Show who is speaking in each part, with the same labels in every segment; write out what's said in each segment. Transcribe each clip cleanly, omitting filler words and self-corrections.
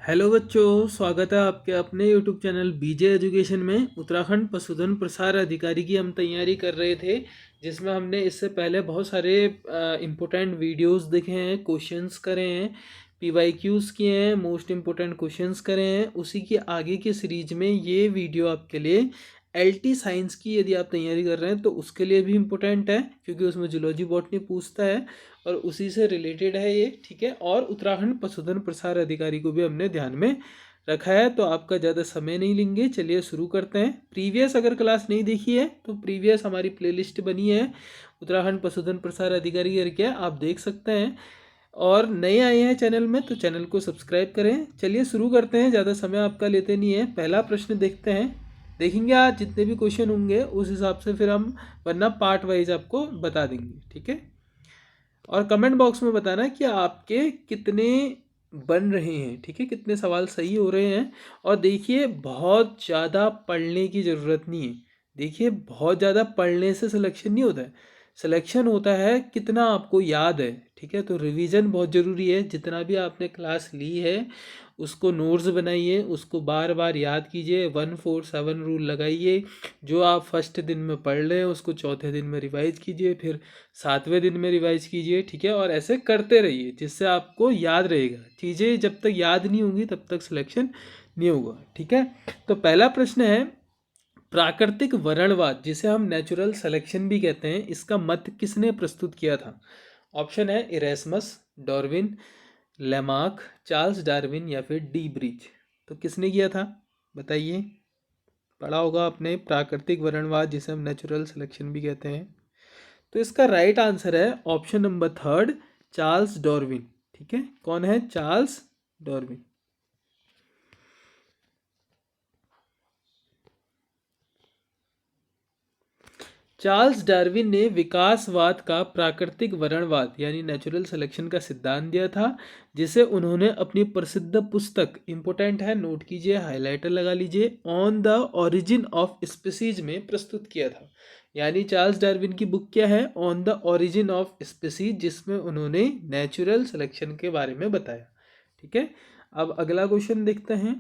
Speaker 1: Hello बच्चों, स्वागत है आपके अपने यूट्यूब चैनल बीजे एजुकेशन में। उत्तराखंड पशुधन प्रसार अधिकारी की हम तैयारी कर रहे थे, जिसमें हमने इससे पहले बहुत सारे इम्पोर्टेंट वीडियोस देखे हैं, क्वेश्चंस करे हैं, पीवाईक्यूज किए हैं, मोस्ट इम्पोर्टेंट क्वेश्चंस करे हैं। उसी की आगे की सीरीज में ये वीडियो आपके लिए एलटी साइंस की यदि आप तैयारी कर रहे हैं तो उसके लिए भी इम्पोर्टेंट है, क्योंकि उसमें जूलॉजी बॉटनी पूछता है और उसी से रिलेटेड है ये। ठीक है, और उत्तराखंड पशुधन प्रसार अधिकारी को भी हमने ध्यान में रखा है, तो आपका ज़्यादा समय नहीं लेंगे। चलिए शुरू करते हैं। प्रीवियस अगर क्लास नहीं देखी है तो प्रीवियस हमारी प्लेलिस्ट बनी है उत्तराखंड पशुधन प्रसार अधिकारी करके, आप देख सकते हैं। और नए आए हैं चैनल में तो चैनल को सब्सक्राइब करें। चलिए शुरू करते हैं, ज़्यादा समय आपका लेते नहीं है। पहला प्रश्न देखते हैं, देखेंगे आज जितने भी क्वेश्चन होंगे उस हिसाब से फिर हम वरना पार्ट वाइज आपको बता देंगे। ठीक है, और कमेंट बॉक्स में बताना कि आपके कितने बन रहे हैं। ठीक है, कितने सवाल सही हो रहे हैं। और देखिए, बहुत ज़्यादा पढ़ने की ज़रूरत नहीं है। देखिए, बहुत ज़्यादा पढ़ने से सिलेक्शन नहीं होता है, सिलेक्शन होता है कितना आपको याद है। ठीक है, तो रिवीजन बहुत ज़रूरी है। जितना भी आपने क्लास ली है उसको नोट्स बनाइए, उसको बार बार याद कीजिए, 147 रूल लगाइए। जो आप फर्स्ट दिन में पढ़ रहे हैं उसको चौथे दिन में रिवाइज कीजिए, फिर सातवें दिन में रिवाइज कीजिए। ठीक है, और ऐसे करते रहिए जिससे आपको याद रहेगा। चीज़ें जब तक याद नहीं होंगी तब तक सिलेक्शन नहीं होगा। ठीक है, तो पहला प्रश्न है, प्राकृतिक वर्णवाद जिसे हम नेचुरल सिलेक्शन भी कहते हैं, इसका मत किसने प्रस्तुत किया था? ऑप्शन है इरेस्मस, डार्विन, लेमार्क, चार्ल्स डार्विन या फिर डी ब्रीच। तो किसने किया था बताइए। पढ़ा होगा आपने प्राकृतिक वर्णवाद जिसे हम नेचुरल सिलेक्शन भी कहते हैं। तो इसका राइट आंसर है option number third, Charles Darwin. ठीक है, कौन है? Charles Darwin. चार्ल्स डार्विन ने विकासवाद का प्राकृतिक वर्णवाद यानी नेचुरल सिलेक्शन का सिद्धांत दिया था, जिसे उन्होंने अपनी प्रसिद्ध पुस्तक, इंपोर्टेंट है नोट कीजिए, हाइलाइटर लगा लीजिए, on the origin of species में प्रस्तुत किया था। यानी चार्ल्स डार्विन की बुक क्या है? On the origin of species, जिसमें उन्होंने नेचुरल सिलेक्शन के बारे में बताया। ठीक है, अब अगला क्वेश्चन देखते हैं,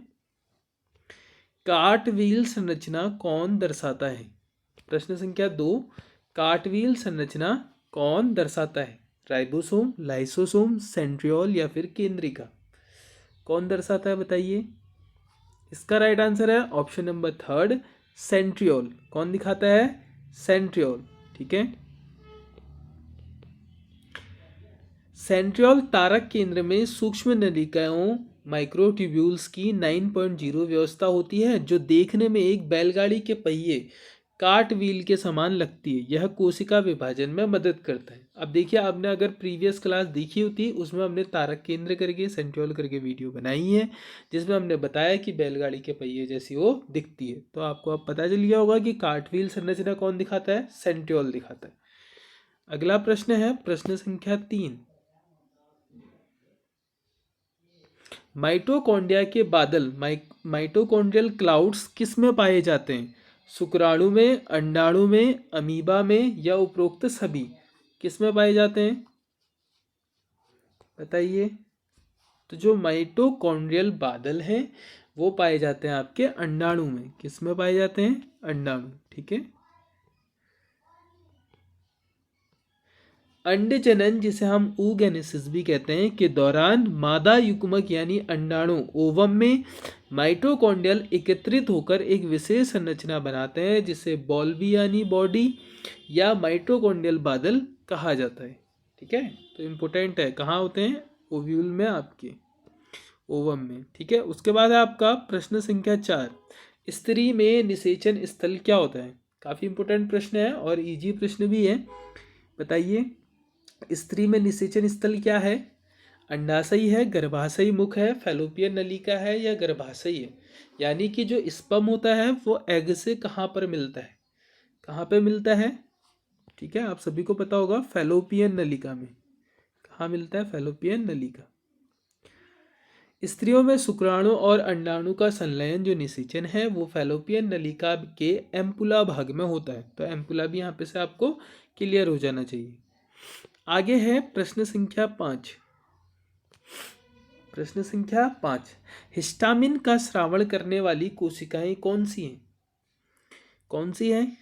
Speaker 1: कार्टव्हील संरचना कौन दर्शाता है? प्रश्न संख्या 2, कार्टव्हील संरचना कौन दर्शाता है? राइबोसोम, लाइसोसोम, सेंट्रियोल या फिर केंद्रिका? कौन दर्शाता है बताइए। इसका राइट आंसर है ऑप्शन नंबर थर्ड, सेंट्रियोल। कौन दिखाता है? सेंट्रियोल। ठीक है, सेंट्रियोल तारक केंद्र में सूक्ष्म नलिकाओं माइक्रोट्यूब्यूल्स की 9.0 व्यवस्था होती है, जो देखने में एक बैलगाड़ी के पहिए कार्ट व्हील के समान लगती है। यह कोशिका विभाजन में मदद करता है। अब देखिए, आपने अगर प्रीवियस क्लास देखी होती उसमें हमने तारक केंद्र करके सेंट्रियोल करके वीडियो बनाई है, जिसमें हमने बताया कि बैलगाड़ी के पहिए जैसी वो दिखती है। तो आपको अब पता चल गया होगा कि कार्ट व्हील संरचना कौन दिखाता है? सेंट्रियोल दिखाता है। अगला प्रश्न है, प्रश्न संख्या 3, माइटोकॉन्ड्रिया के बादल माइटोकॉन्ड्रियल क्लाउड्स किस में पाए जाते हैं? शुक्राणु में, अंडाणु में, अमीबा में या उपरोक्त सभी? किस में पाए जाते हैं बताइए। तो जो माइटोकॉन्ड्रियल बादल हैं वो पाए जाते हैं आपके अंडाणु में। किस में पाए जाते हैं? अंडाणु। ठीक है, अंड जनन जिसे हम oogenesis भी कहते हैं के दौरान मादा युग्मक यानी अंडाणु ओवम में माइटोकॉन्ड्रियल एकत्रित होकर एक विशेष संरचना बनाते हैं, जिसे बॉल्बी यानी बॉडी या माइटोकॉन्ड्रियल बादल कहा जाता है। ठीक है, तो इम्पोर्टेंट है, कहाँ होते हैं? ओव्यूल में, आपके ओवम में। ठीक है, उसके बाद है आपका प्रश्न संख्या 4, स्त्री में निषेचन स्थल क्या होता है? काफ़ी इंपॉर्टेंट प्रश्न है और इजी प्रश्न भी है। बताइए, स्त्री में निषेचन स्थल क्या है? अंडाशय है, गर्भाशयी मुख है, फैलोपियन नलिका है या गर्भाशय है? यानी कि जो स्पर्म होता है वो एग से कहाँ पर मिलता है? कहाँ पे मिलता है? ठीक है, आप सभी को पता होगा, फैलोपियन नलिका में। कहाँ मिलता है? फैलोपियन नलिका। स्त्रियों में शुक्राणु और अंडाणु का संलयन जो निषेचन है वो फैलोपियन नलिका के एम्पुला भाग में होता है। तो एम्पुला भी यहाँ पे से आपको क्लियर हो जाना चाहिए। आगे है प्रश्न संख्या 5, प्रश्न संख्या 5, हिस्टामिन का स्रावण करने वाली कोशिकाएं कौन सी हैं? कौन सी हैं?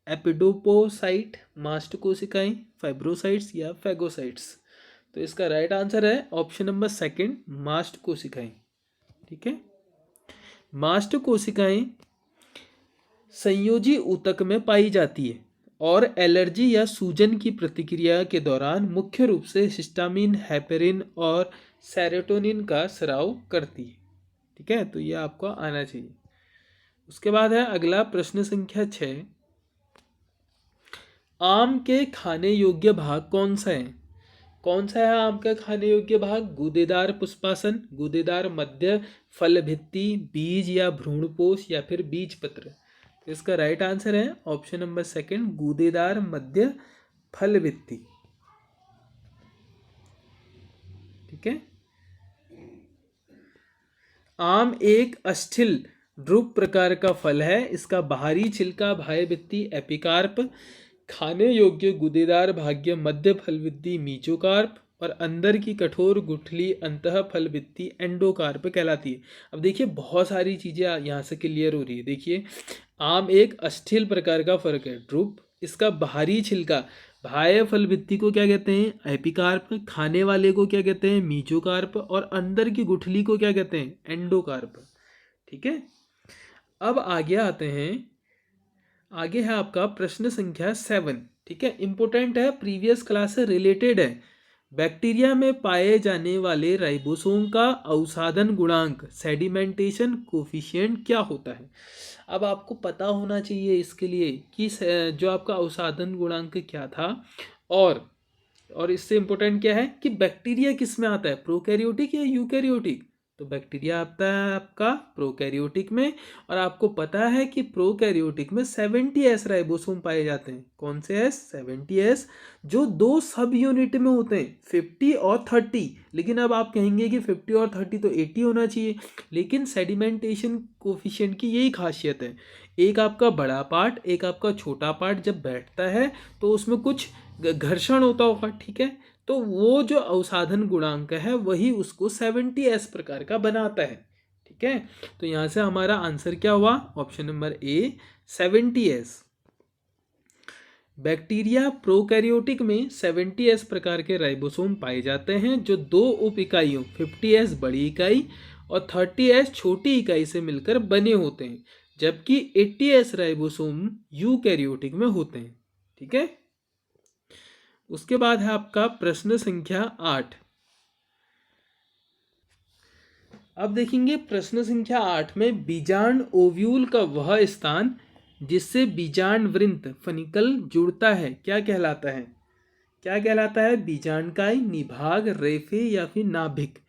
Speaker 1: एपिडोपोसाइट, मास्ट कोशिकाएं, फाइब्रोसाइट्स या फैगोसाइट्स? तो इसका राइट आंसर है ऑप्शन नंबर सेकंड, मास्ट कोशिकाएं। ठीक है, मास्ट कोशिकाएं संयोजी ऊतक में पाई जाती है और एलर्जी या सूजन की प्रतिक्रिया के दौरान मुख्य रूप से हिस्टामिन, हेपेरिन और सेरोटोनिन का स्राव करती है। ठीक है, तो ये आपको आना चाहिए। उसके बाद है अगला प्रश्न संख्या 6, आम के खाने योग्य भाग कौन सा है? कौन सा है आम का खाने योग्य भाग? गूदेदार पुष्पासन, गूदेदार मध्य, फल भित्ति, बीज या भ्रूणपोष या फिर बीज पत्र? इसका राइट आंसर है ऑप्शन नंबर सेकंड, गूदेदार मध्य फल भित्ति। ठीक है, आम एक अस्थिल ड्रुप प्रकार का फल है। इसका बाहरी छिलका बाह्य भित्ति एपिकार्प, खाने योग्य गूदेदार भाग्य मध्य फल भित्ति मीजोकार्प और अंदर की कठोर गुठली अंतः फल भित्ति एंडोकार्प कहलाती है। अब देखिए बहुत सारी चीजें यहाँ से क्लियर हो रही है। देखिए, आम एक अस्थिल प्रकार का फल है, ड्रुप। इसका बाहरी छिलका बाह्य फल भित्ति को क्या कहते हैं? एपिकार्प। खाने वाले को क्या कहते हैं? मीजोकार्प। और अंदर की गुठली को क्या कहते हैं? एंडोकार्प। ठीक है, अब आगे आते हैं। आगे है आपका प्रश्न संख्या 7। ठीक है, इंपोर्टेंट है, प्रीवियस क्लास से रिलेटेड है। बैक्टीरिया में पाए जाने वाले राइबोसोम का अवसादन गुणांक सेडिमेंटेशन कोफिशिएंट क्या होता है? अब आपको पता होना चाहिए इसके लिए कि जो आपका अवसादन गुणांक क्या था, और इससे इंपॉर्टेंट क्या है कि बैक्टीरिया किस में आता है, प्रोकैरियोटिक या यूकैरियोटिक? तो बैक्टीरिया आता है आपका प्रोकैरियोटिक में, और आपको पता है कि प्रोकैरियोटिक में 70S राइबोसोम पाए जाते हैं। कौन से एस? 70S, जो दो सब यूनिट में होते हैं, 50 और 30। लेकिन अब आप कहेंगे कि 50 और 30 तो 80 होना चाहिए, लेकिन सेडिमेंटेशन कोफिशिएंट की यही खासियत है, एक आपका बड़ा पार्ट एक आपका छोटा पार्ट जब बैठता है तो उसमें कुछ घर्षण होता होगा। ठीक है, तो वो जो अवसाधन गुणांक है वही उसको 70S प्रकार का बनाता है। ठीक है, तो यहां से हमारा आंसर क्या हुआ? ऑप्शन नंबर ए, 70S। बैक्टीरिया प्रोकैरियोटिक में 70S प्रकार के राइबोसोम पाए जाते हैं, जो दो उप इकाइयों 50S बड़ी इकाई और 30S छोटी इकाई से मिलकर बने होते हैं, जबकि 80S राइबोसोम यूकैरियोटिक में होते हैं। ठीक है, उसके बाद है आपका प्रश्न संख्या 8। अब देखेंगे प्रश्न संख्या 8 में बीजांड ओव्यूल का वह स्थान जिससे बीजांड वृंत फनिकल जुड़ता है क्या कहलाता है? क्या कहलाता है? बीजांडकाय, निभाग, रेफे या फिर नाभिक?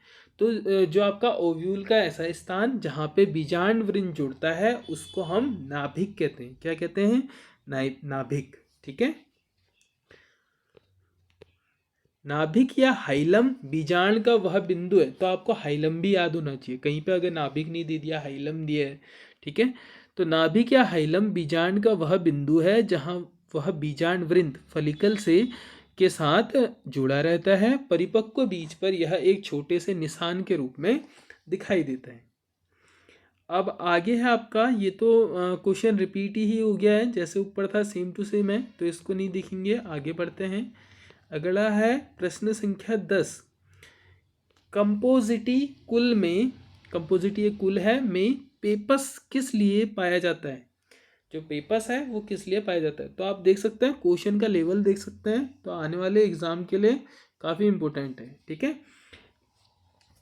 Speaker 1: तो जो आपका ओव्यूल का ऐसा स्थान जहाँ पे बीजांड वृंत जुड़ता है उसको हम नाभिक कहते हैं। क्या कहते हैं? नाभिक। ठीक है, नाभिक या हाइलम बीजांड का वह बिंदु है, तो आपको हाइलम भी याद होना चाहिए। कहीं पे अगर नाभिक नहीं दे दिया, हाइलम दिया है। ठीक है, तो नाभिक या हाइलम बीजांड का वह बिंदु है जहां वह बीजांड वृंत फलिकल से के साथ जुड़ा रहता है। परिपक्व बीज पर यह एक छोटे से निशान के रूप में दिखाई देता है। अब आगे है आपका, ये तो क्वेश्चन रिपीट ही हो गया है, जैसे ऊपर था सेम टू सेम है, तो इसको नहीं देखेंगे, आगे बढ़ते हैं। अगला है प्रश्न संख्या 10। कंपोजिटी कुल में, कंपोजिटी एक कुल है, में पेपस किस लिए पाया जाता है? जो पेपस है वो किस लिए पाया जाता है? तो आप देख सकते हैं, क्वेश्चन का लेवल देख सकते हैं, तो आने वाले एग्जाम के लिए काफ़ी इंपॉर्टेंट है। ठीक है,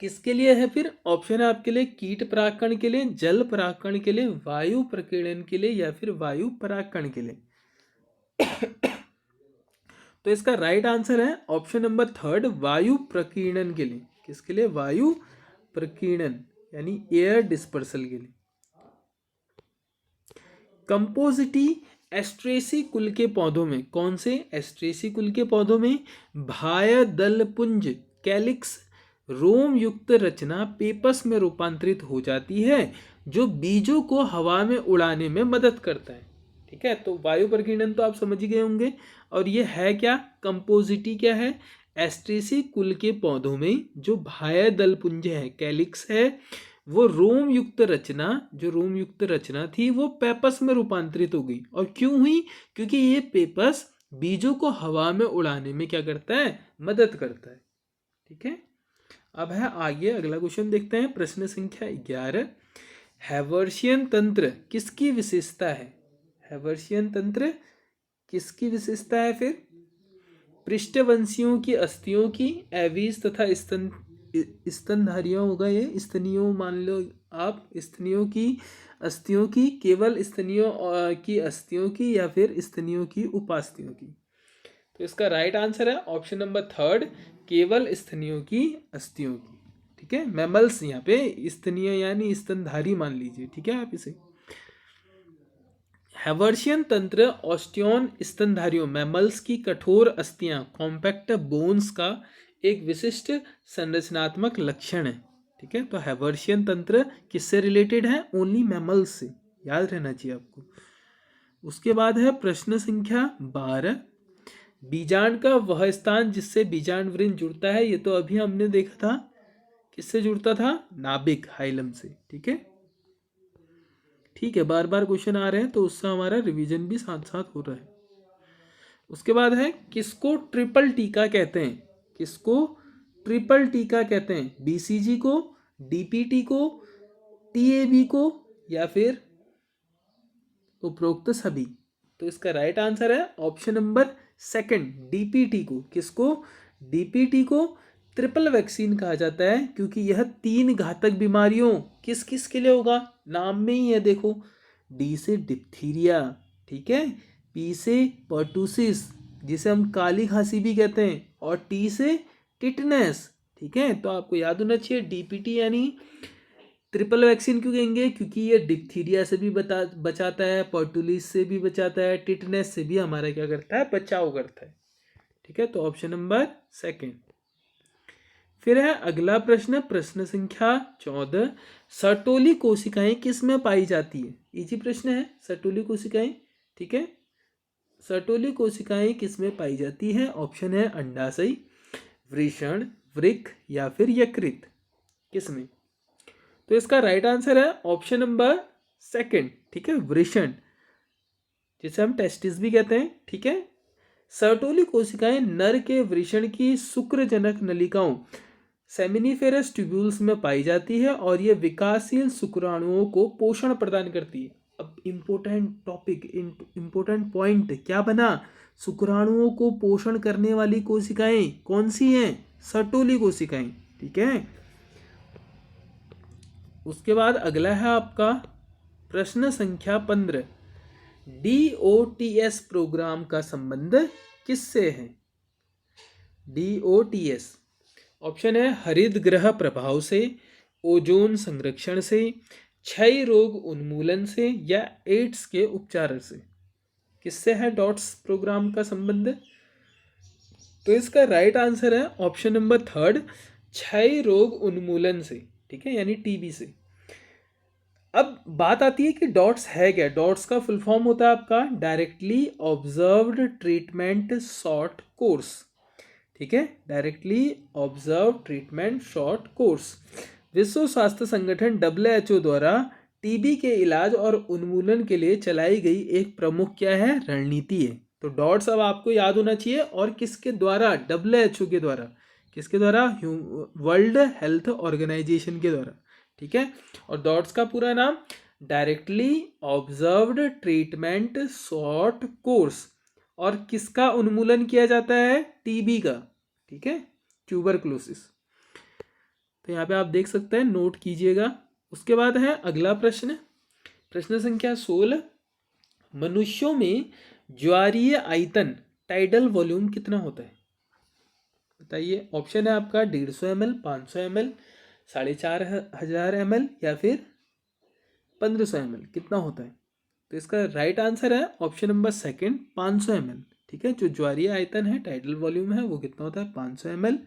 Speaker 1: किसके लिए है फिर? ऑप्शन है आपके लिए कीट परागकण के लिए, जल परागकण के लिए, वायु प्रकीर्णन के लिए या फिर वायु परागकण के लिए? तो इसका राइट आंसर है ऑप्शन नंबर 3, वायु प्रकीर्णन के लिए। किसके लिए? वायु प्रकीर्णन यानी एयर डिस्पर्सल के लिए। कंपोजिटी एस्ट्रेसी कुल के पौधों में, कौन से एस्ट्रेसी कुल के पौधों में बाह्य दलपुंज कैलिक्स रोम युक्त रचना पेपस में रूपांतरित हो जाती है, जो बीजों को हवा में उड़ाने में मदद करता है। ठीक है, तो वायु प्रकीर्णन तो आप समझ ही गए होंगे। और ये है क्या? कंपोजिटी क्या है? एस्ट्रेसी कुल के पौधों में जो बाह्य दल पुंज है, कैलिक्स है, वो रोम युक्त रचना थी वो पेपस में रूपांतरित हो गई। और क्यों हुई? क्योंकि ये पेपस बीजों को हवा में उड़ाने में क्या करता है? मदद करता है। ठीक है, अब है आगे अगला क्वेश्चन देखते हैं, प्रश्न संख्या 11। हैवर्शियन तंत्र किसकी विशेषता है? हैवर्शियन तंत्र किसकी विशेषता है? फिर पृष्ठवंशियों की अस्थियों की, एवीज तथा स्तनधारियों होगा ये, स्तनियों मान लो आप, स्तनियों की अस्थियों की, केवल स्तनियों की अस्थियों की, या फिर स्तनियों की उपास्थियों की। तो इसका राइट आंसर है ऑप्शन नंबर 3, केवल स्तनियों की अस्थियों की। ठीक है, मैमल्स यहाँ पे स्तनीय यानी स्तनधारी मान लीजिए। ठीक है, आप इसे हैवर्शियन तंत्र ऑस्टियोन स्तनधारियों मैमल्स की कठोर अस्थियां कॉम्पैक्ट बोन्स का एक विशिष्ट संरचनात्मक लक्षण है। ठीक है, तो हैवर्शियन तंत्र किससे रिलेटेड है? ओनली मैमल्स से, याद रहना चाहिए आपको। उसके बाद है प्रश्न संख्या 12। बीजांड का वह स्थान जिससे बीजांड वृंद जुड़ता है, ये तो अभी हमने देखा था, किससे जुड़ता था? नाभिक, हाइलम से। ठीक है, बार बार क्वेश्चन आ रहे हैं तो उससे हमारा रिवीजन भी साथ साथ हो रहा है। उसके बाद है किसको ट्रिपल टीका कहते हैं? किसको ट्रिपल टीका कहते हैं? बीसीजी को, डीपीटी को, टीएबी को, या फिर उपरोक्त सभी? तो इसका राइट आंसर है ऑप्शन नंबर 2, डीपीटी को। किसको? डीपीटी को ट्रिपल वैक्सीन कहा जाता है क्योंकि यह 3 घातक बीमारियों किस किस के लिए होगा? नाम में ही है, देखो, डी से डिप्थीरिया, ठीक है, पी से पर्टूसिस जिसे हम काली खांसी भी कहते हैं, और टी से टिटनेस। ठीक है, तो आपको याद होना चाहिए डीपीटी यानी ट्रिपल वैक्सीन क्यों कहेंगे? क्योंकि ये डिप्थीरिया से भी बचाता है, पर्टुलिस से भी बचाता है, टिटनेस से भी हमारा क्या करता है? बचाव करता है। ठीक है, तो ऑप्शन नंबर 2। फिर है अगला प्रश्न, प्रश्न संख्या 14। सर्टोली कोशिकाएं किस में पाई जाती है? इजी प्रश्न है, सर्टोली कोशिकाएं। ठीक है, सर्टोली कोशिकाएं किस में पाई जाती है? ऑप्शन है अंडाशय, वृषण, वृक्क, या फिर यकृत। किस में? तो इसका राइट आंसर है ऑप्शन नंबर 2, ठीक है, वृषण, जिसे हम टेस्टिस भी कहते हैं। ठीक है, सर्टोली कोशिकाएं नर के वृषण की शुक्रजनक नलिकाओं सेमिनिफेरस ट्यूब्यूल्स में पाई जाती है और ये विकासशील शुक्राणुओं को पोषण प्रदान करती है। अब इम्पोर्टेंट टॉपिक, इम्पोर्टेंट पॉइंट क्या बना? शुक्राणुओं को पोषण करने वाली कोशिकाएं कौन सी हैं? सर्टोली कोशिकाएं। ठीक है, उसके बाद अगला है आपका प्रश्न संख्या 15। DOTS प्रोग्राम का संबंध किससे है? DOTS ऑप्शन है हरित ग्रह प्रभाव से, ओजोन संरक्षण से, क्षय रोग उन्मूलन से, या एड्स के उपचार से। किससे है डॉट्स प्रोग्राम का संबंध? तो इसका राइट आंसर है ऑप्शन नंबर 3, क्षय रोग उन्मूलन से। ठीक है, यानी टीबी से। अब बात आती है कि डॉट्स है क्या? डॉट्स का फुल फॉर्म होता है आपका directly observed treatment short course. ठीक है, directly observe treatment short course विश्व स्वास्थ्य संगठन WHO द्वारा टीबी के इलाज और उन्मूलन के लिए चलाई गई एक प्रमुख क्या है? रणनीति है। तो डॉट्स अब आपको याद होना चाहिए, और किसके द्वारा? WHO के द्वारा। किसके द्वारा? वर्ल्ड हेल्थ ऑर्गेनाइजेशन के द्वारा। ठीक है, और डॉट्स का पूरा नाम directly observed treatment short course. और किसका उन्मूलन किया जाता है? टीबी का। ठीक है, ट्यूबरक्लोसिस। तो यहाँ पे आप देख सकते हैं, नोट कीजिएगा। उसके बाद है अगला प्रश्न, प्रश्न संख्या 16। मनुष्यों में ज्वारीय आयतन टाइडल वॉल्यूम कितना होता है? बताइए। ऑप्शन है आपका 150 ml, 500 ml, 4500 ml, या फिर 1500 ml। कितना होता है? तो इसका राइट आंसर है ऑप्शन नंबर 2, 500 ml। ठीक है, जो ज्वारीय आयतन है, टाइडल वॉल्यूम है, वो कितना होता है? 500 ml।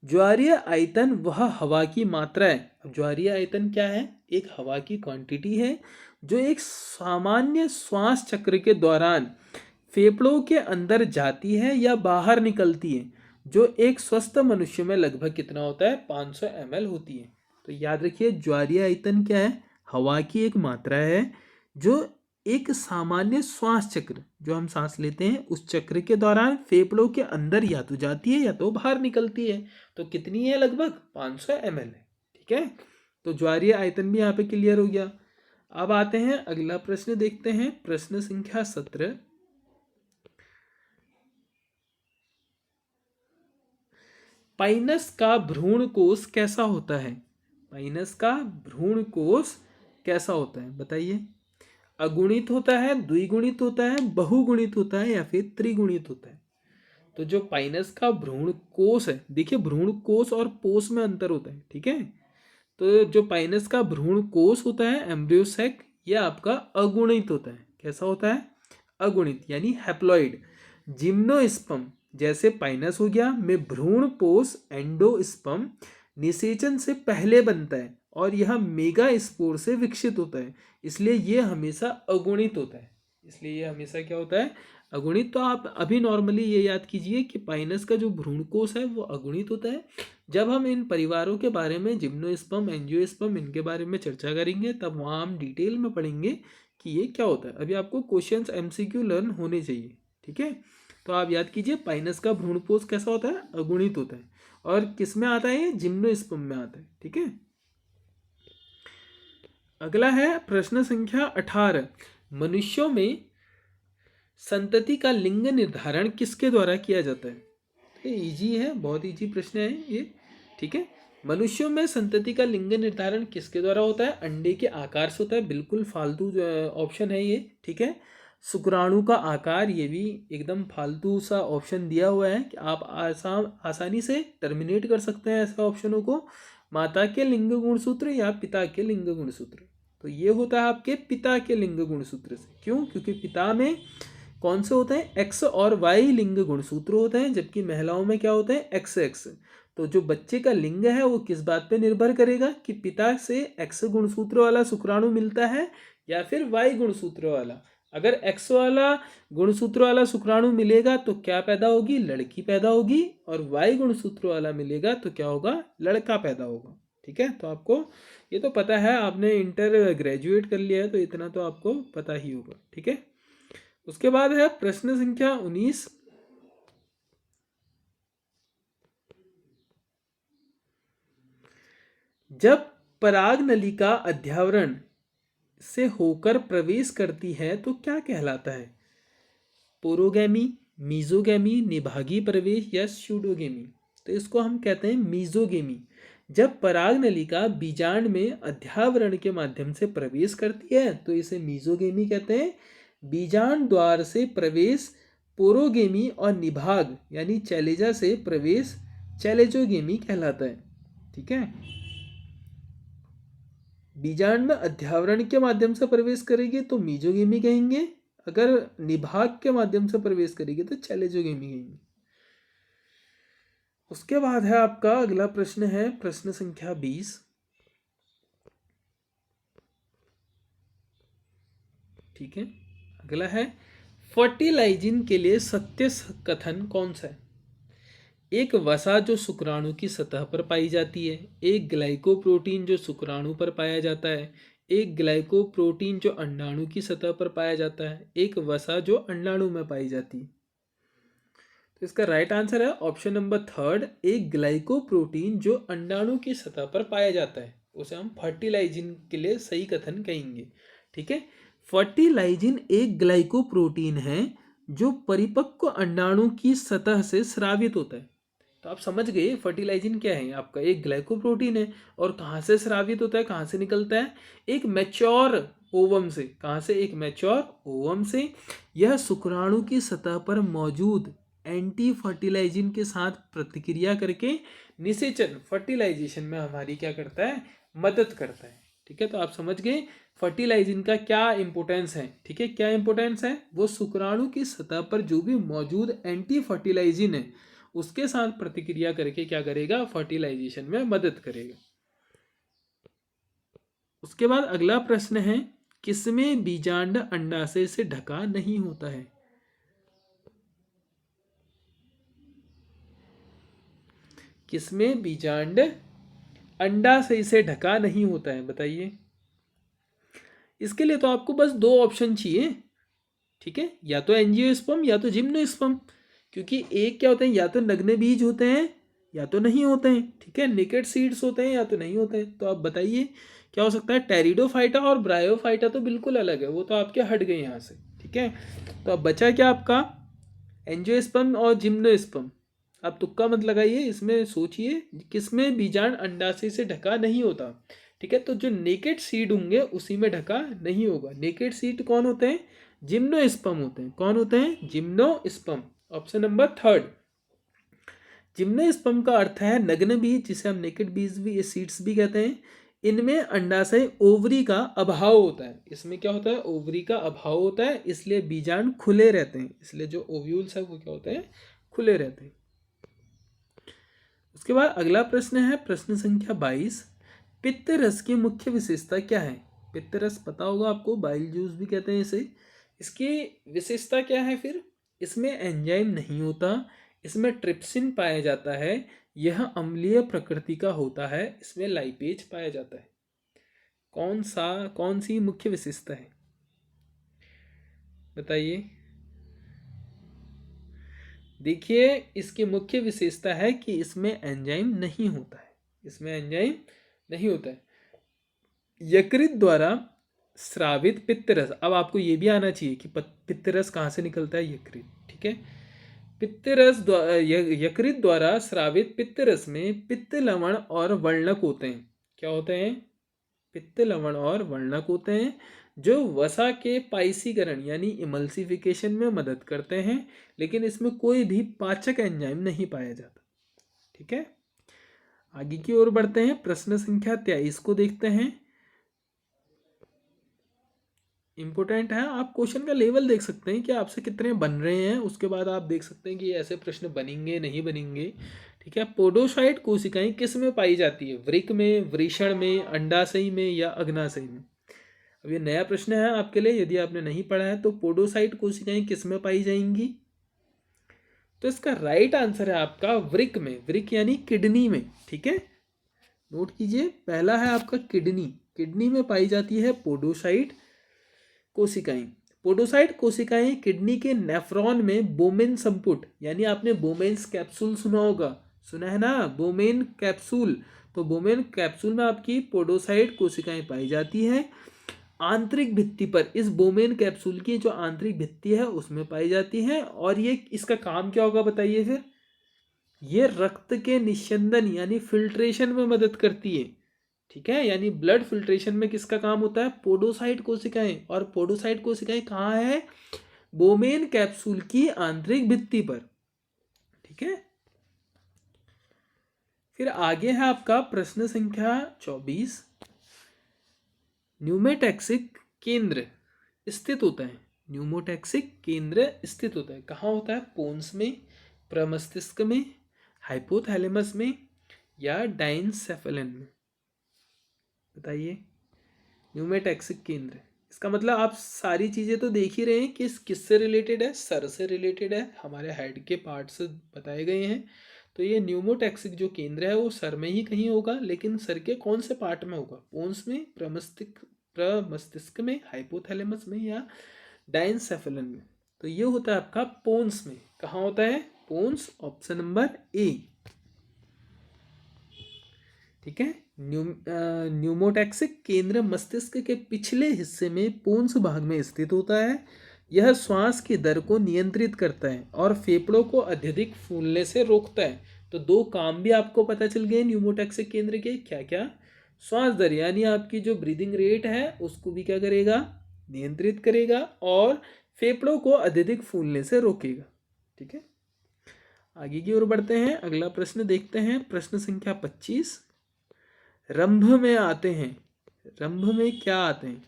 Speaker 1: ज्वारीय आयतन वह हवा की मात्रा है। अब ज्वारीय आयतन क्या है? एक हवा की क्वांटिटी है जो एक सामान्य श्वास चक्र के दौरान फेफड़ों के अंदर जाती है या बाहर निकलती है। जो एक स्वस्थ मनुष्य में लगभग कितना होता है, 500 ml होती है। तो याद रखिए ज्वारीय आयतन क्या है, हवा की एक मात्रा है जो एक सामान्य श्वास चक्र जो हम सांस लेते हैं उस चक्र के दौरान फेफड़ों के अंदर या तो जाती है या तो बाहर निकलती है। तो कितनी है, लगभग 500 ml है। ठीक है, तो ज्वारीय आयतन भी यहाँ पे क्लियर हो गया। अब आते हैं अगला प्रश्न देखते हैं, प्रश्न संख्या 17। पाइनस का भ्रूण कोष कैसा होता है, पाइनस का भ्रूण कोष कैसा होता है बताइए। अगुणित होता है, द्विगुणित होता है, बहुगुणित होता है या फिर त्रिगुणित होता है। तो जो पाइनस का भ्रूण कोष है, देखिए भ्रूण कोष और पोष में अंतर होता है। ठीक है, तो जो पाइनस का भ्रूण कोष होता है एम्ब्रियो सैक, ये आपका अगुणित होता है। कैसा होता है, अगुणित यानी हैप्लॉइड। जिम्नोस्पर्म जैसे पाइनस हो गया में भ्रूण पोष एंडोस्पर्म निषेचन से पहले बनता है और यह मेगा स्पोर से विकसित होता है, इसलिए ये हमेशा अगुणित होता है। इसलिए ये हमेशा क्या होता है, अगुणित। तो आप अभी नॉर्मली ये याद कीजिए कि पाइनस का जो भ्रूणकोष है वो अगुणित होता है। जब हम इन परिवारों के बारे में, जिम्नोस्पर्म एंजियोस्पर्म, इनके बारे में चर्चा करेंगे तब वहाँ हम डिटेल में पढ़ेंगे कि ये क्या होता है। अभी आपको क्वेश्चंस एमसीक्यू लर्न होने चाहिए। ठीक है, तो आप याद कीजिए पाइनस का भ्रूणकोष कैसा होता है, अगुणित होता है। और किस में आता है, जिम्नोस्पर्म में आता है। ठीक है, अगला है प्रश्न संख्या 18। मनुष्यों में संतति का लिंग निर्धारण किसके द्वारा किया जाता है। ये इजी है, बहुत इजी प्रश्न है ये। ठीक है, मनुष्यों में संतति का लिंग निर्धारण किसके द्वारा होता है, अंडे के आकार से होता है। बिल्कुल फालतू ऑप्शन है ये। ठीक है, शुक्राणु का आकार, ये भी एकदम फालतू सा ऑप्शन दिया हुआ है कि आप आसानी से टर्मिनेट कर सकते हैं ऐसे ऑप्शनों को। माता के लिंग गुणसूत्र या पिता के लिंग गुणसूत्र, तो ये होता है आपके पिता के लिंग गुणसूत्र से। क्यों, क्योंकि पिता में कौन से होते हैं, एक्स और वाई लिंग गुणसूत्र होते हैं, जबकि महिलाओं में क्या होते हैं, एक्स एक्स। तो जो बच्चे का लिंग है वो किस बात पे निर्भर करेगा कि पिता से एक्स गुणसूत्र वाला शुक्राणु मिलता है या फिर वाई गुणसूत्र वाला। अगर एक्स वाला गुणसूत्र वाला शुक्राणु मिलेगा तो क्या पैदा होगी, लड़की पैदा होगी, और वाई गुणसूत्र वाला मिलेगा तो क्या होगा, लड़का पैदा होगा। ठीक है, तो आपको ये तो पता है, आपने इंटर ग्रेजुएट कर लिया है तो इतना तो आपको पता ही होगा। ठीक है, उसके बाद है प्रश्न संख्या 19। जब पराग नलिका अध्यावरण से होकर प्रवेश करती है तो क्या कहलाता है, पोरोगैमी, मीजोगैमी, निभागी प्रवेश या स्यूडोगेमी। तो इसको हम कहते हैं मीजोगेमी। जब पराग नलिका बीजांड में अध्यावरण के माध्यम से प्रवेश करती है तो इसे मीजोगेमी कहते हैं। बीजांड द्वार से प्रवेश पोरोगेमी और निभाग यानी चैलेजा से प्रवेश चैलेजोगेमी कहलाता है। ठीक है, बीजांड में अध्यावरण के माध्यम से प्रवेश करेगी तो मीजोगेमी कहेंगे, अगर निभाग के माध्यम से प्रवेश करेगी तो चैलेजोगेमी कहेंगे। उसके बाद है आपका अगला प्रश्न है प्रश्न संख्या 20। ठीक है, अगला है फर्टिलाइजिंग के लिए सत्य कथन कौन सा है। एक वसा जो शुक्राणु की सतह पर पाई जाती है, एक ग्लाइकोप्रोटीन जो शुक्राणु पर पाया जाता है, एक ग्लाइकोप्रोटीन जो अंडाणु की सतह पर पाया जाता है, एक वसा जो अंडाणु में पाई जाती है। तो इसका राइट आंसर है ऑप्शन नंबर 3, एक ग्लाइकोप्रोटीन जो अंडाणु की सतह पर पाया जाता है उसे हम फर्टिलाइजिन के लिए सही कथन कहेंगे। ठीक है, फर्टिलाइजिन एक ग्लाइकोप्रोटीन है जो परिपक्व अंडाणु की सतह से स्रावित होता है। तो आप समझ गए फर्टिलाइजिन क्या है, आपका एक ग्लाइकोप्रोटीन है और कहाँ से स्रावित होता है, कहाँ से निकलता है, एक मैच्योर ओवम से। कहाँ से, एक मैच्योर ओवम से। यह शुक्राणु की सतह पर मौजूद एंटी फर्टिलाइजिन के साथ प्रतिक्रिया करके निषेचन फर्टिलाइजेशन में हमारी क्या करता है, मदद करता है। ठीक है, तो आप समझ गए फर्टिलाइजिन का क्या इंपोर्टेंस है। ठीक है, क्या इंपोर्टेंस है, वो शुक्राणु की सतह पर जो भी मौजूद एंटी फर्टिलाइजिन है उसके साथ प्रतिक्रिया करके क्या करेगा, फर्टिलाइजेशन में मदद करेगा। उसके बाद अगला प्रश्न है, किसमें बीजांड अंडाशय से ढका नहीं होता है। किसमें बीजांड अंडाशय से ढका नहीं होता है, बताइए। इसके लिए तो आपको बस दो ऑप्शन चाहिए, ठीक है, या तो एंजियोस्पर्म या तो जिम्नोस्पर्म, क्योंकि एक क्या होते हैं, या तो नग्न बीज होते हैं या तो नहीं होते हैं, ठीक है, नेकेड सीड्स होते हैं या तो नहीं होते हैं। तो आप बताइए क्या हो सकता है। टेरिडोफाइटा और ब्रायोफाइटा तो बिल्कुल अलग है, वो तो आपके हट गए यहाँ से, ठीक है। तो अब बचा क्या आपका, एंजियोस्पर्म और जिम्नोस्पर्म। आप तुक्का मत लगाइए, इसमें सोचिए किसमें बीजांड अंडाशय से ढका नहीं होता, ठीक है। तो जो नेकेड सीड होंगे उसी में ढका नहीं होगा। नेकेड सीड कौन होते हैं, जिम्नोस्पर्म होते हैं। कौन होते हैं, gymnosperm. Option number third. Gymnosperm का अर्थ है नग्न बीज, जिसे हम नेकेड बीज भी, सीड्स भी कहते हैं। इनमें अंडाशय ओवरी का अभाव होता है। इसमें क्या होता है, ओवरी का अभाव होता है, इसलिए बीजांड खुले रहते हैं। इसलिए जो ओव्यूल्स है वो क्या होते हैं, खुले रहते हैं। उसके बाद अगला प्रश्न है प्रश्न संख्या 22। पित्त रस की मुख्य विशेषता क्या है। पित्त रस पता होगा आपको, बाइल जूस भी कहते हैं इसे। इसकी विशेषता क्या है फिर, इसमें एंजाइम नहीं होता, इसमें ट्रिप्सिन पाया जाता है, यह अम्लीय प्रकृति का होता है, इसमें लाइपेज पाया जाता है। कौन सी मुख्य विशेषता है, बताइए। देखिए इसकी मुख्य विशेषता है कि इसमें एंजाइम नहीं होता है, इसमें एंजाइम नहीं होता है। यकृत द्वारा स्रावित पित्तरस, अब आपको ये भी आना चाहिए कि पित्तरस कहाँ से निकलता है, यकृत, ठीक है। पित्तरस यकृत द्वारा स्रावित पित्तरस में पित्त लवण और वर्णक होते हैं। क्या होते हैं, पित्त लवण और वर्णक होते हैं, जो वसा के पाइसीकरण यानी इमल्सिफिकेशन में मदद करते हैं, लेकिन इसमें कोई भी पाचक एंजाइम नहीं पाया जाता, ठीक है। आगे की ओर बढ़ते हैं, प्रश्न संख्या 23 को देखते हैं। इंपोर्टेंट है, आप क्वेश्चन का लेवल देख सकते हैं कि आपसे कितने बन रहे हैं, उसके बाद आप देख सकते हैं कि ऐसे प्रश्न बनेंगे नहीं बनेंगे, ठीक है। पोडोसाइट कोशिकाएं किस में पाई जाती है, वृक्क में, वृषण में, अंडाशय में या अग्नाशय में। अब ये नया प्रश्न है आपके लिए, यदि आपने नहीं पढ़ा है तो पोडोसाइट कोशिकाएं किस में पाई जाएंगी। तो इसका राइट आंसर है आपका वृक्क में, वृक्क यानी किडनी में, ठीक है। नोट कीजिए, पहला है आपका किडनी, किडनी में पाई जाती है पोडोसाइट कोशिकाएं। पोडोसाइट कोशिकाएं किडनी के नेफ्रॉन में बोमेन संपुट, यानी आपने बोमेन्स कैप्सूल सुना होगा, सुना है ना, बोमेन कैप्सूल। तो बोमेन कैप्सूल में आपकी पोडोसाइट कोशिकाएं पाई जाती है। आंतरिक भित्ति पर इस बोमेन कैप्सूल की जो आंतरिक भित्ति है उसमें पाई जाती है। और ये इसका काम क्या होगा बताइए फिर, ये रक्त के निस्यंदन यानी फिल्ट्रेशन में मदद करती है, ठीक है। यानी ब्लड फिल्ट्रेशन में किसका काम होता है, पोडोसाइट कोशिकाएं। और पोडोसाइट कोशिकाएं कहाँ है, बोमेन कैप्सूल की आंतरिक भित्ति पर, ठीक है। फिर आगे है आपका प्रश्न संख्या 24। न्यूमेटैक्सिक केंद्र स्थित होता है, न्यूमोटैक्सिक केंद्र स्थित होता है कहाँ होता है, पोन्स में, प्रमस्तिष्क में, हाइपोथैलेमस में या डाइनसेफेलन में, बताइए। न्यूमेटैक्सिक केंद्र, इसका मतलब आप सारी चीज़ें तो देख ही रहे हैं कि किससे रिलेटेड है, सर से रिलेटेड है, हमारे हेड के पार्ट से बताए गए हैं। तो ये न्यूमोटैक्सिक जो केंद्र है वो सर में ही कहीं होगा, लेकिन सर के कौन से पार्ट में होगा, पोन्स में, प्रमस्तिष्क में, हाइपोथैलेमस में या डाइनसेफेलन में। तो ये होता है आपका पोन्स में। कहाँ होता है, पोन्स, ऑप्शन नंबर ए, ठीक है। न्यूमोटैक्सिक केंद्र मस्तिष्क के पिछले हिस्से में पोन्स भाग में स्थित होता है। यह श्वास की दर को नियंत्रित करता है और फेफड़ों को अत्यधिक फूलने से रोकता है। तो दो काम भी आपको पता चल गए न्यूमोटैक्सिक केंद्र के, क्या क्या, श्वास दर यानी आपकी जो ब्रीदिंग रेट है उसको भी क्या करेगा, नियंत्रित करेगा, और फेफड़ों को अत्यधिक फूलने से रोकेगा, ठीक है। आगे की ओर बढ़ते हैं, अगला प्रश्न देखते हैं, प्रश्न संख्या 25। रंभ में आते हैं, रंभ में क्या आते हैं,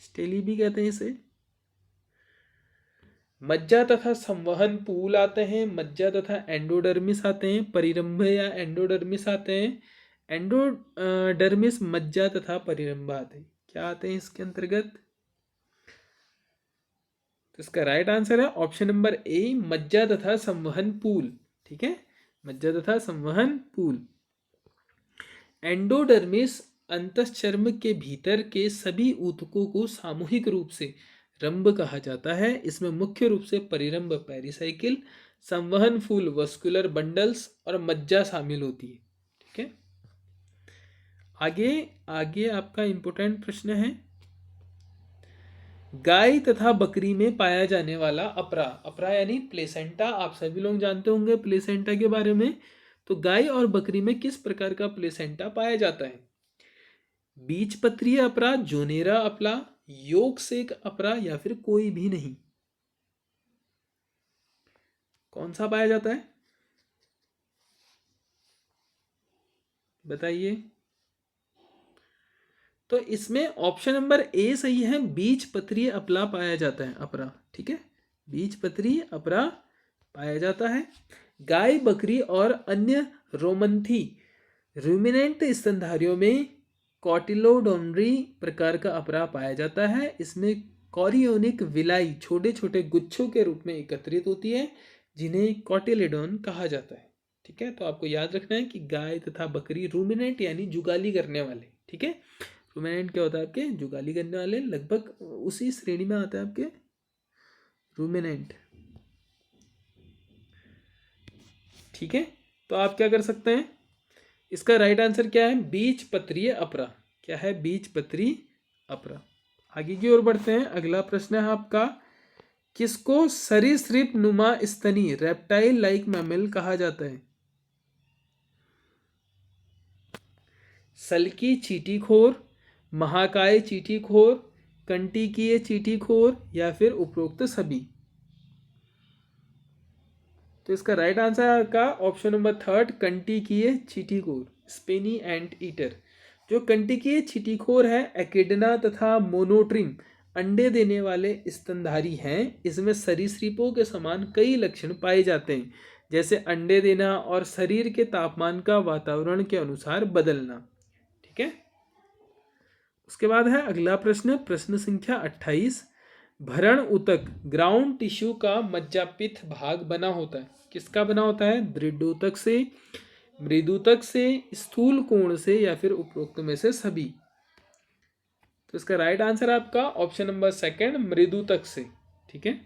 Speaker 1: स्टेली भी कहते हैं इसे। मज्जा तथा संवहन पूल आते हैं, मज्जा तथा एंडोडर्मिस आते हैं, परिरंभ या एंडोडर्मिस आते हैं, एंडोडर्मिस, मज्जा तथा परिरंभ आते हैं। क्या आते हैं इसके अंतर्गत, तो इसका राइट आंसर है ऑप्शन नंबर ए, मज्जा तथा संवहन पूल, ठीक है। मज्जा तथा संवहन पुल। एंडोडर्मिस अंतःचर्म के भीतर के सभी ऊतकों को सामूहिक रूप से रंभ कहा जाता है। इसमें मुख्य रूप से परिरंभ पेरिसाइकिल, संवहन फूल वस्कुलर बंडल्स और मज्जा शामिल होती है। ठीक है, आगे आगे आपका इंपॉर्टेंट प्रश्न है, गाय तथा बकरी में पाया जाने वाला अपरा। अपरा यानी प्लेसेंटा, आप सभी लोग जानते होंगे प्लेसेंटा के बारे में। तो गाय और बकरी में किस प्रकार का प्लेसेंटा पाया जाता है? बीजपत्रीय अपरा, जोनेरा अपरा, योग सेक अपरा या फिर कोई भी नहीं? कौन सा पाया जाता है बताइए। तो इसमें ऑप्शन नंबर ए सही है, बीजपत्रीय अपरा पाया जाता है, अपरा। ठीक है, बीजपत्रीय अपरा पाया जाता है। गाय, बकरी और अन्य रोमंथी रूमिनेंट स्तनधारियों में कॉटिलोडोनरी प्रकार का अपरा पाया जाता है। इसमें कॉरियोनिक विलाई छोटे छोटे गुच्छों के रूप में एकत्रित होती है, जिन्हें कॉटिलेडोन कहा जाता है। ठीक है, तो आपको याद रखना है कि गाय तथा बकरी रूमिनेंट यानी जुगाली करने वाले। ठीक है, रूमिनेंट क्या होता है आपके? जुगाली करने वाले, लगभग उसी श्रेणी में आता है आपके रूमिनेंट। ठीक है, तो आप क्या कर सकते हैं, इसका राइट आंसर क्या है? बीजपत्रीय अपरा। क्या है? बीजपत्रीय अपरा। आगे की ओर बढ़ते हैं, अगला प्रश्न है आपका, किसको सरीसृप नुमा स्तनी रेप्टाइल लाइक मैमल कहा जाता है? सल्की चींटीखोर, महाकाय चींटीखोर, कंटिकीय चींटीखोर या फिर उपरोक्त सभी? तो इसका राइट आंसर का ऑप्शन नंबर थर्ड, कंटिकीय चींटीखोर, स्पेनी एंट ईटर। जो कंटिकीय चींटीखोर है, एकिडना तथा मोनोट्रिम अंडे देने वाले स्तनधारी हैं। इसमें सरीसृपों के समान कई लक्षण पाए जाते हैं, जैसे अंडे देना और शरीर के तापमान का वातावरण के अनुसार बदलना। ठीक है, उसके बाद है अगला प्रश्न, प्रश्न संख्या 28। भरण ऊतक ग्राउंड टिश्यू का मज्जापित्त भाग बना होता है। किसका बना होता है? दृढ़ से, मृदुतक से, स्थूल कोण से या फिर उपरोक्त में से सभी? तो इसका राइट आंसर आपका ऑप्शन नंबर सेकंड, मृदुतक से। ठीक है,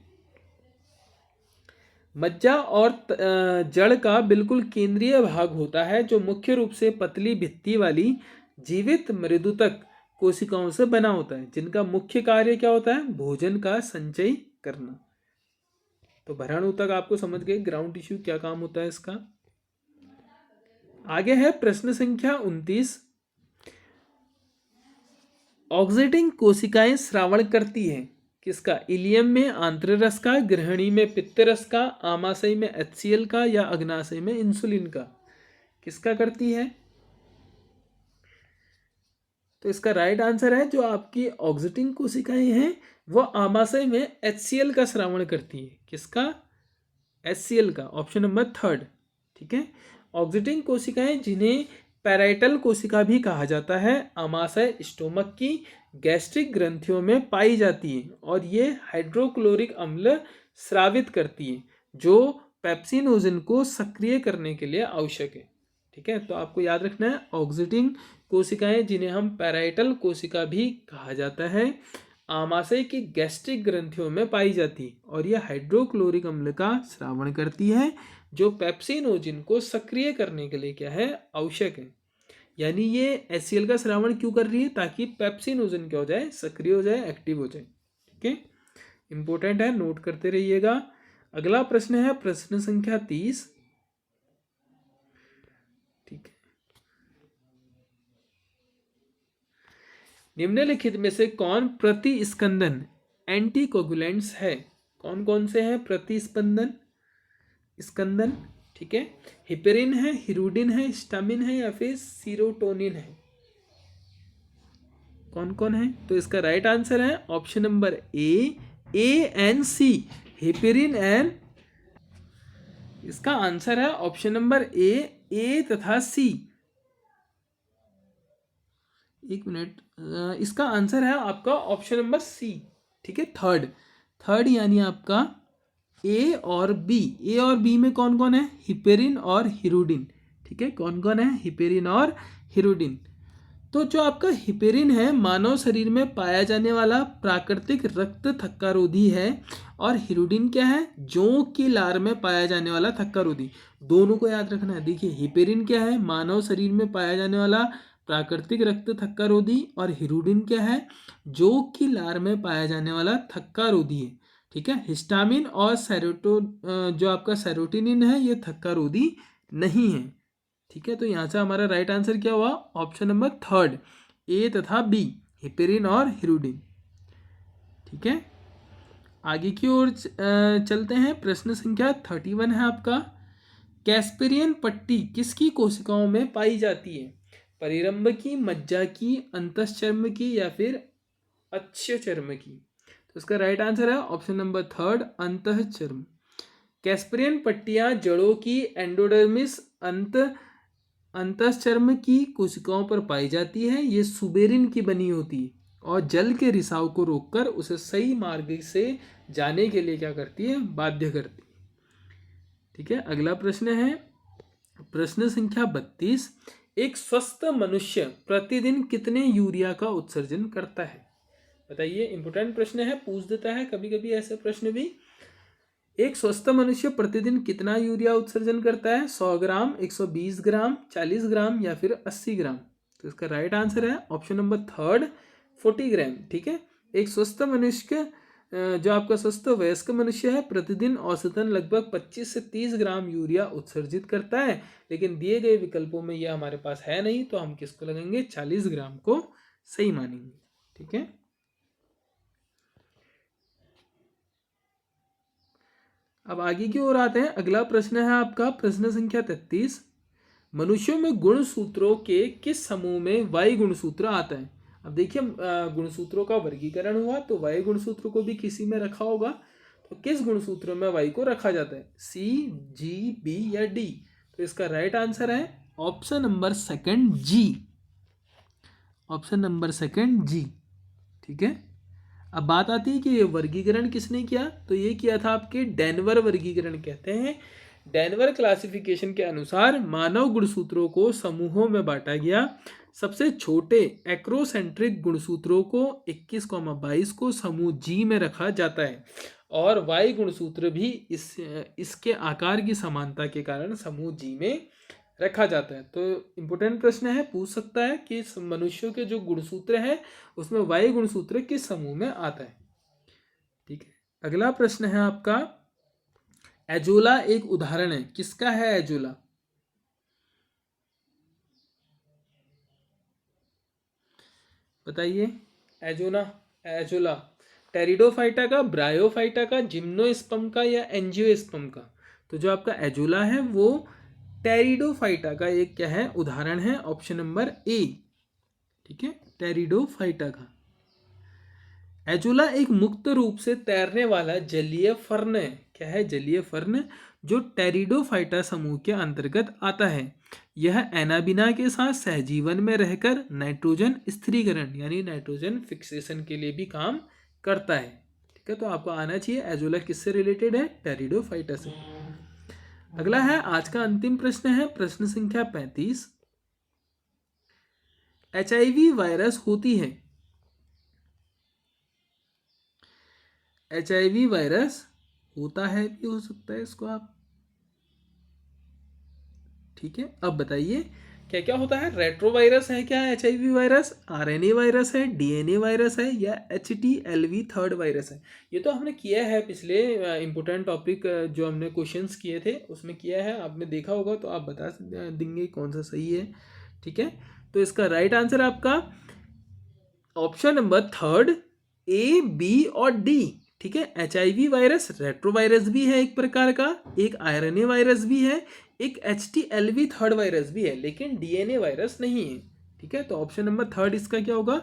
Speaker 1: मज्जा और जड़ का बिल्कुल केंद्रीय भाग होता है, जो मुख्य रूप से पतली भित्ति वाली जीवित मृदुतक कोशिकाओं से बना होता है, जिनका मुख्य कार्य क्या होता है? भोजन का संचय करना। तो भरण ऊतक आपको समझ गए, ग्राउंड टिश्यू क्या काम होता है इसका। आगे है प्रश्न संख्या 29। ऑक्सीटिंग कोशिकाएं श्रावण करती हैं। किसका? इलियम में आंत्र रस का, ग्रहणी में पित्त रस का, आमाशय में HCl का या अग्नाशय में इंसुलिन का? किसका करती है? तो इसका राइट आंसर है, जो आपकी ऑक्सीटिंग कोशिकाएं हैं वो आमाशय में HCl का श्रावण करती है। किसका? HCl का, ऑप्शन नंबर थर्ड। ठीक है, ऑक्सीटिंग कोशिकाएं जिन्हें पैराइटल कोशिका भी कहा जाता है, आमाशय स्टोमक की गैस्ट्रिक ग्रंथियों में पाई जाती है और ये हाइड्रोक्लोरिक अम्ल स्रावित करती है, जो पेप्सिनोजन को सक्रिय करने के लिए आवश्यक है। ठीक है, तो आपको याद रखना है, ऑक्सीटिंग कोशिकाएं जिन्हें हम पैराइटल कोशिका भी कहा जाता है, आमाशय की गैस्ट्रिक ग्रंथियों में पाई जाती है और यह हाइड्रोक्लोरिक अम्ल का स्रावण करती है, जो पेप्सिनोजिन को सक्रिय करने के लिए क्या है? आवश्यक है। यानी ये HCl का श्रावण क्यों कर रही है? ताकि पेप्सिनोजिन क्या हो जाए? सक्रिय हो जाए, एक्टिव हो जाए। ठीक है, इंपॉर्टेंट है, नोट करते रहिएगा। अगला प्रश्न है प्रश्न संख्या 30। ठीक है, निम्नलिखित में से कौन प्रतिस्पंदन एंटीकोगुलेंट्स है? कौन कौन से हैं प्रतिस्पंदन स्कंदन? ठीक है, हिपेरिन है, हिरुडिन है, हिस्टामिन है या फिर सीरोटोनिन है? कौन कौन है? तो इसका राइट आंसर है option number A and C, heparin and. इसका आंसर है ऑप्शन नंबर ए तथा सी। एक मिनट, इसका आंसर है आपका ऑप्शन नंबर सी। ठीक है, थर्ड यानी आपका ए और बी में कौन कौन है? हिपेरिन और हिरुडिन। ठीक है, कौन कौन है? हिपेरिन और हिरुडिन। तो जो आपका हिपेरिन है मानव शरीर में पाया जाने वाला प्राकृतिक रक्त थक्कारोधी है, और हिरुडिन क्या है? जोंक की लार में पाया जाने वाला थक्कारोधी। दोनों को याद रखना है। देखिए, हिपेरिन क्या है? मानव शरीर में पाया जाने वाला प्राकृतिक रक्त थक्कारोधी, और हिरुडिन क्या है? जोंक की लार में पाया जाने वाला थक्कारोधी है। ठीक है, हिस्टामिन और जो आपका सेरोटोनिन है ये थक्कारोधी नहीं है। ठीक है, तो यहाँ से हमारा राइट आंसर क्या हुआ? ऑप्शन नंबर 3, ए तथा बी, हिपेरिन और हिरुडिन। ठीक है, आगे की ओर चलते हैं। प्रश्न संख्या 31 है आपका, कैस्पेरियन पट्टी किसकी कोशिकाओं में पाई जाती है? परिरंभ की, मज्जा की, अंतश्चर्म की, या फिर अक्षचर्म की? तो इसका राइट आंसर है ऑप्शन नंबर 3, अंतःचर्म। कैस्पेरियन पट्टियां जड़ों की एंडोडर्मिस अंतःचर्म की कोशिकाओं पर पाई जाती है। ये सुबेरिन की बनी होती है और जल के रिसाव को रोककर उसे सही मार्ग से जाने के लिए क्या करती है? बाध्य करती है। ठीक है, अगला प्रश्न है प्रश्न संख्या 32, एक स्वस्थ मनुष्य प्रतिदिन कितने यूरिया का उत्सर्जन करता है? बताइए, इंपोर्टेंट प्रश्न है, पूछ देता है कभी कभी ऐसे प्रश्न भी। एक स्वस्थ मनुष्य प्रतिदिन कितना यूरिया उत्सर्जन करता है? 100 ग्राम, 120 ग्राम, 40 ग्राम, या फिर 80 ग्राम? तो इसका राइट आंसर है ऑप्शन नंबर 3, 40 ग्राम। ठीक है, एक स्वस्थ मनुष्य, जो आपका स्वस्थ वयस्क मनुष्य है, प्रतिदिन औसतन लगभग 25 से 30 ग्राम यूरिया उत्सर्जित करता है, लेकिन दिए गए विकल्पों में यह हमारे पास है नहीं, तो हम किसको लगेंगे? 40 ग्राम को सही मानेंगे। ठीक है, अब आगे की ओर आते हैं। अगला प्रश्न है आपका प्रश्न संख्या 33, मनुष्यों में गुणसूत्रों के किस समूह में वायु गुणसूत्र आता है? अब देखिए, गुणसूत्रों का वर्गीकरण हुआ तो वायु गुणसूत्र को भी किसी में रखा होगा, तो किस गुणसूत्र में वायु को रखा जाता है? सी, जी, बी या डी? तो इसका राइट आंसर है ऑप्शन नंबर 2 जी, ऑप्शन नंबर 2 जी। ठीक है, अब बात आती है कि ये वर्गीकरण किसने किया? तो ये किया था आपके डेनवर वर्गीकरण कहते हैं। डेनवर क्लासिफिकेशन के अनुसार मानव गुणसूत्रों को समूहों में बांटा गया। सबसे छोटे एक्रोसेंट्रिक गुणसूत्रों को 21,22 को समूह जी में रखा जाता है, और वाई गुणसूत्र भी इसके आकार की समानता के कारण समूह जी में रखा जाता है। तो इम्पोर्टेंट प्रश्न है, पूछ सकता है कि मनुष्यों के जो गुणसूत्र है उसमें वायु गुणसूत्र किस समूह में आता है? ठीक है, अगला प्रश्न है आपका, एजोला एक उदाहरण है, किसका है एजोला? बताइए, एजोला टेरिडोफाइटा का, ब्रायोफाइटा का, जिम्नोस्पर्म का, या एंजियोस्पर्म का? तो जो आपका एजोला है वो टेरिडोफाइटा का एक क्या है? उदाहरण है, ऑप्शन नंबर ए। ठीक है, टेरिडोफाइटा का। एजोला एक मुक्त रूप से तैरने वाला जलीय फर्न है। क्या है? जलीय फर्न, जो टेरिडोफाइटा समूह के अंतर्गत आता है। यह एनाबिना के साथ सहजीवन में रहकर नाइट्रोजन स्थिरीकरण यानी नाइट्रोजन फिक्सेशन के लिए भी काम करता है। ठीक है, तो आपको आना चाहिए एजोला किससे रिलेटेड है? टेरिडोफाइटा से। अगला है आज का अंतिम प्रश्न है प्रश्न संख्या 35, HIV वायरस होती है। HIV वायरस होता है भी हो सकता है इसको आप। ठीक है, अब बताइए क्या क्या होता है? रेट्रोवायरस है क्या HIV वायरस? RNA वायरस है, DNA वायरस है, या HTLV 3rd वायरस है? ये तो हमने किया है पिछले इंपोर्टेंट टॉपिक जो हमने क्वेश्चंस किए थे उसमें किया है, आपने देखा होगा तो आप बता देंगे कौन सा सही है। ठीक है, तो इसका राइट आंसर आपका ऑप्शन नंबर 3 A, B और D। ठीक है, HIV वायरस रेट्रोवायरस भी है एक प्रकार का, एक RNA वायरस भी है, एक HTLV 3rd वायरस भी है, लेकिन DNA वायरस नहीं है। ठीक है, तो ऑप्शन नंबर 3 इसका क्या होगा?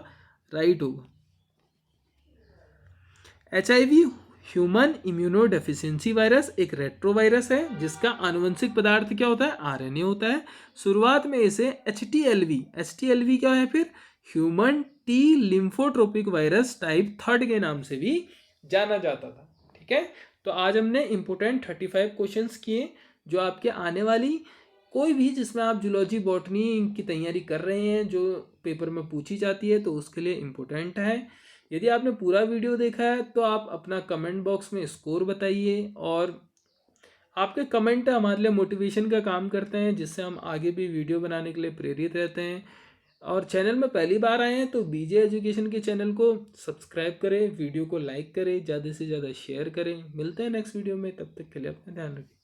Speaker 1: राइट होगा। HIV ह्यूमन इम्यूनोडेफिशिएंसी वायरस एक रेट्रोवायरस है जिसका आनुवंशिक पदार्थ क्या होता है? RNA होता है। शुरुआत में इसे HTLV क्या है फिर? Human T lymphotropic virus type 3rd के नाम से भी जाना जाता था। ठीक है, तो आज हमने इम्पोर्टेंट 35 क्वेश्चंस किए जो आपके आने वाली कोई भी जिसमें आप जूलॉजी बॉटनी की तैयारी कर रहे हैं जो पेपर में पूछी जाती है तो उसके लिए इम्पोर्टेंट है। यदि आपने पूरा वीडियो देखा है तो आप अपना कमेंट बॉक्स में स्कोर बताइए, और आपके कमेंट हमारे लिए मोटिवेशन का काम करते हैं जिससे हम आगे भी वीडियो बनाने के लिए प्रेरित रहते हैं। और चैनल में पहली बार आए हैं तो बीजे एजुकेशन के चैनल को सब्सक्राइब करें, वीडियो को लाइक करें, ज़्यादा से ज़्यादा शेयर करें। मिलते हैं नेक्स्ट वीडियो में, तब तक के लिए अपना ध्यान रखें।